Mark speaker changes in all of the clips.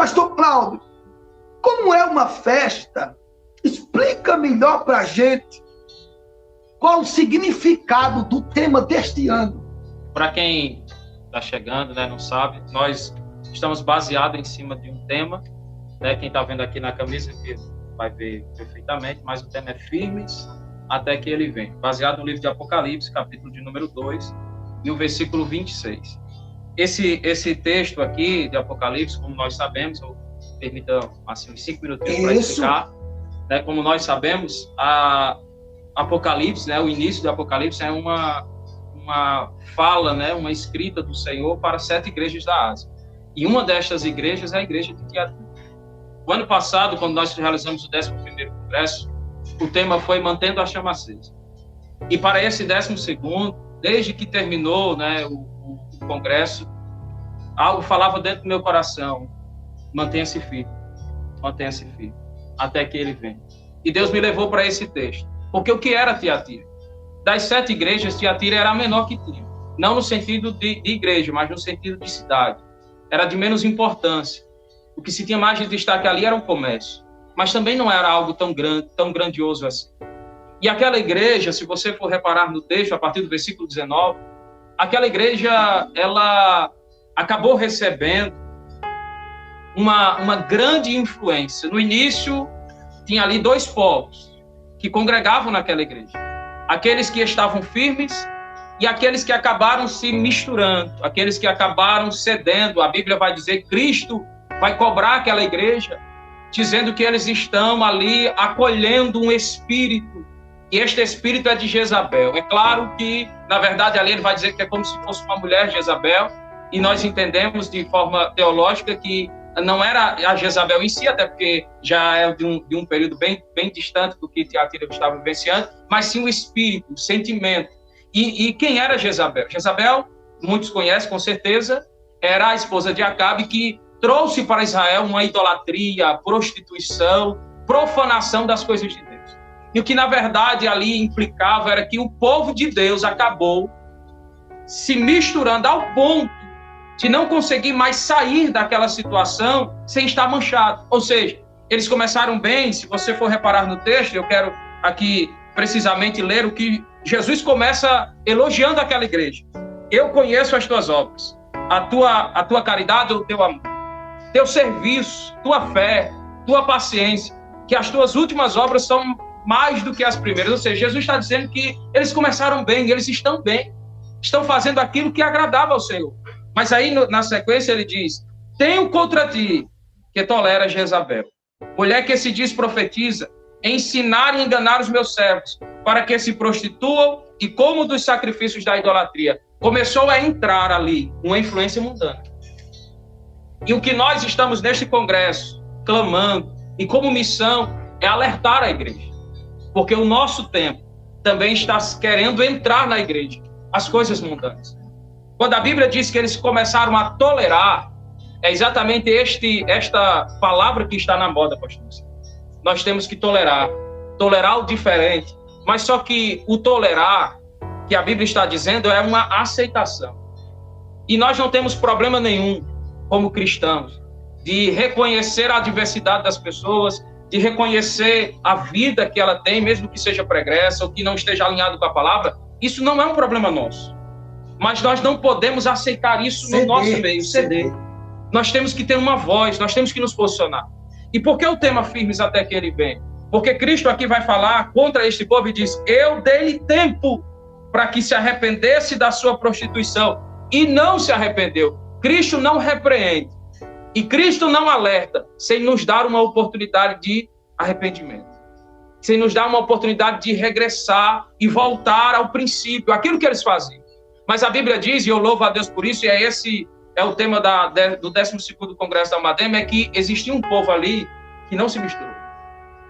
Speaker 1: Pastor Cláudio, como é uma festa? Explica melhor para a gente qual o significado do tema deste ano.
Speaker 2: Para quem está chegando, né, não sabe, nós estamos baseados em cima de um tema, né, quem está vendo aqui na camisa vai ver perfeitamente, mas o tema é firmes até que ele venha, baseado no livro de Apocalipse, capítulo de número 2, e o versículo 26. Esse texto aqui de Apocalipse, como nós sabemos, eu permita assim, uns 5 minutinhos para explicar, né, como nós sabemos, a Apocalipse, né, o início do Apocalipse é uma fala, né, uma escrita do Senhor para 7 igrejas da Ásia. E uma destas igrejas é a igreja de Tiatira. O ano passado, quando nós realizamos o 11º Congresso, o tema foi Mantendo a Chama Acesa. E para esse 12º, desde que terminou, né, o Congresso, algo falava dentro do meu coração: mantenha-se firme, até que ele venha. E Deus me levou para esse texto. Porque o que era Tiatira? Das 7 igrejas, Tiatira era a menor que tinha. Não no sentido de igreja, mas no sentido de cidade. Era de menos importância. O que se tinha mais de destaque ali era o comércio. Mas também não era algo tão grande, tão grandioso assim. E aquela igreja, se você for reparar no texto, a partir do versículo 19, aquela igreja, ela acabou recebendo uma grande influência. No início, tinha ali 2 povos que congregavam naquela igreja. Aqueles que estavam firmes e aqueles que acabaram se misturando, aqueles que acabaram cedendo. A Bíblia vai dizer que Cristo vai cobrar aquela igreja, dizendo que eles estão ali acolhendo um espírito, e este espírito é de Jezabel. É claro que, na verdade, ali ele vai dizer que é como se fosse uma mulher Jezabel, e nós entendemos de forma teológica que não era a Jezabel em si, até porque já é de um período bem distante do que Tiatira estava vivenciando, mas sim o espírito, o sentimento. E quem era Jezabel? Jezabel, muitos conhecem com certeza, era a esposa de Acabe, que trouxe para Israel uma idolatria, prostituição, profanação das coisas de Deus. E o que na verdade ali implicava era que o povo de Deus acabou se misturando ao ponto de não conseguir mais sair daquela situação sem estar manchado. Ou seja, eles começaram bem. Se você for reparar no texto, eu quero aqui precisamente ler o que Jesus começa elogiando aquela igreja. Eu conheço as tuas obras, a tua caridade, o teu amor, teu serviço, tua fé, tua paciência, que as tuas últimas obras são mais do que as primeiras. Ou seja, Jesus está dizendo que eles começaram bem, eles estão bem, estão fazendo aquilo que agradava ao Senhor. Mas aí, na sequência, ele diz: tenho contra ti que tolera Jezabel, mulher que se diz profetiza, ensinar e enganar os meus servos, para que se prostituam e comam dos sacrifícios da idolatria. Começou a entrar ali uma influência mundana. E o que nós estamos neste congresso clamando, e como missão, é alertar a igreja. Porque o nosso tempo também está querendo entrar na igreja as coisas mundanas. Quando a Bíblia diz que eles começaram a tolerar, é exatamente esta palavra que está na moda, pastor. Nós temos que tolerar o diferente, mas só que o tolerar, que a Bíblia está dizendo, é uma aceitação. E nós não temos problema nenhum, como cristãos, de reconhecer a diversidade das pessoas, de reconhecer a vida que ela tem, mesmo que seja pregressa ou que não esteja alinhado com a palavra. Isso não é um problema nosso. Mas nós não podemos aceitar isso no nosso meio, ceder. Nós temos que ter uma voz, nós temos que nos posicionar. E por que o tema firmes até que ele venha? Porque Cristo aqui vai falar contra este povo e diz: eu dei tempo para que se arrependesse da sua prostituição, e não se arrependeu. Cristo não repreende e Cristo não alerta sem nos dar uma oportunidade de arrependimento, sem nos dar uma oportunidade de regressar e voltar ao princípio, aquilo que eles faziam. Mas a Bíblia diz, e eu louvo a Deus por isso, e esse é o tema do 12º Congresso da Almadema, é que existia um povo ali que não se misturou.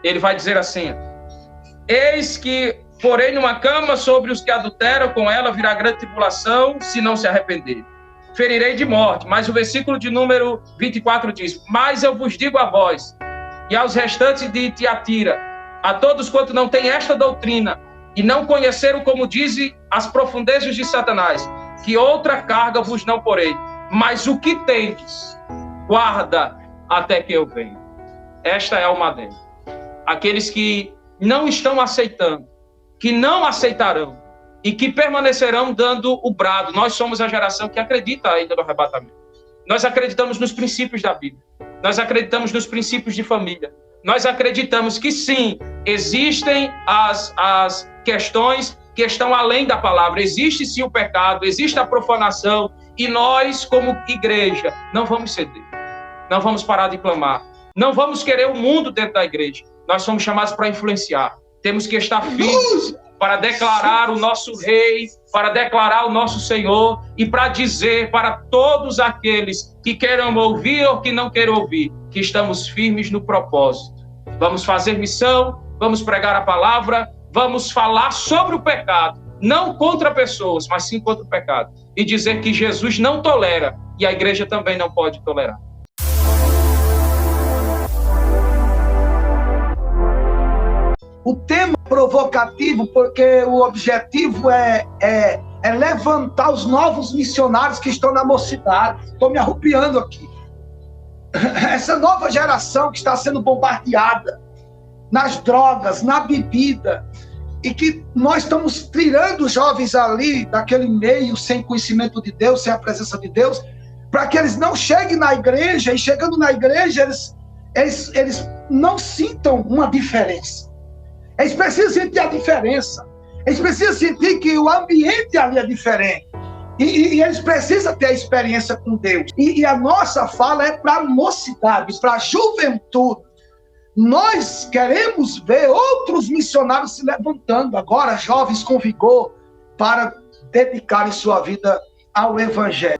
Speaker 2: Ele vai dizer assim: eis que porém numa cama sobre os que adulteram com ela virá grande tribulação, se não se arrepender. Ferirei de morte. Mas o versículo de número 24 diz: mas eu vos digo a vós e aos restantes de Tiatira, a todos quanto não têm esta doutrina, e não conheceram, como dizem, as profundezas de Satanás, que outra carga vos não porei, mas o que tendes, guarda até que eu venha. Esta é a alma dele. Aqueles que não estão aceitando, que não aceitarão e que permanecerão dando o brado. Nós somos a geração que acredita ainda no arrebatamento. Nós acreditamos nos princípios da Bíblia. Nós acreditamos nos princípios de família. Nós acreditamos que sim, existem as questões que estão além da palavra. Existe sim o pecado, existe a profanação, e nós, como igreja, não vamos ceder. Não vamos parar de clamar. Não vamos querer o mundo dentro da igreja. Nós somos chamados para influenciar. Temos que estar firmes para declarar o nosso Rei, para declarar o nosso Senhor e para dizer para todos aqueles que queiram ouvir ou que não queiram ouvir, que estamos firmes no propósito. Vamos fazer missão, vamos pregar a palavra, vamos falar sobre o pecado, não contra pessoas, mas sim contra o pecado. E dizer que Jesus não tolera e a igreja também não pode tolerar.
Speaker 1: O tema é provocativo porque o objetivo é levantar os novos missionários que estão na mocidade. Estou me arrupiando aqui. Essa nova geração que está sendo bombardeada nas drogas, na bebida, e que nós estamos tirando os jovens ali daquele meio sem conhecimento de Deus, sem a presença de Deus, para que eles não cheguem na igreja, e chegando na igreja eles não sintam uma diferença. Eles precisam sentir a diferença. Eles precisam sentir que o ambiente ali é diferente. E eles precisam ter a experiência com Deus. E a nossa fala é para a mocidade, para a juventude. Nós queremos ver outros missionários se levantando agora, jovens com vigor, para dedicarem sua vida ao Evangelho.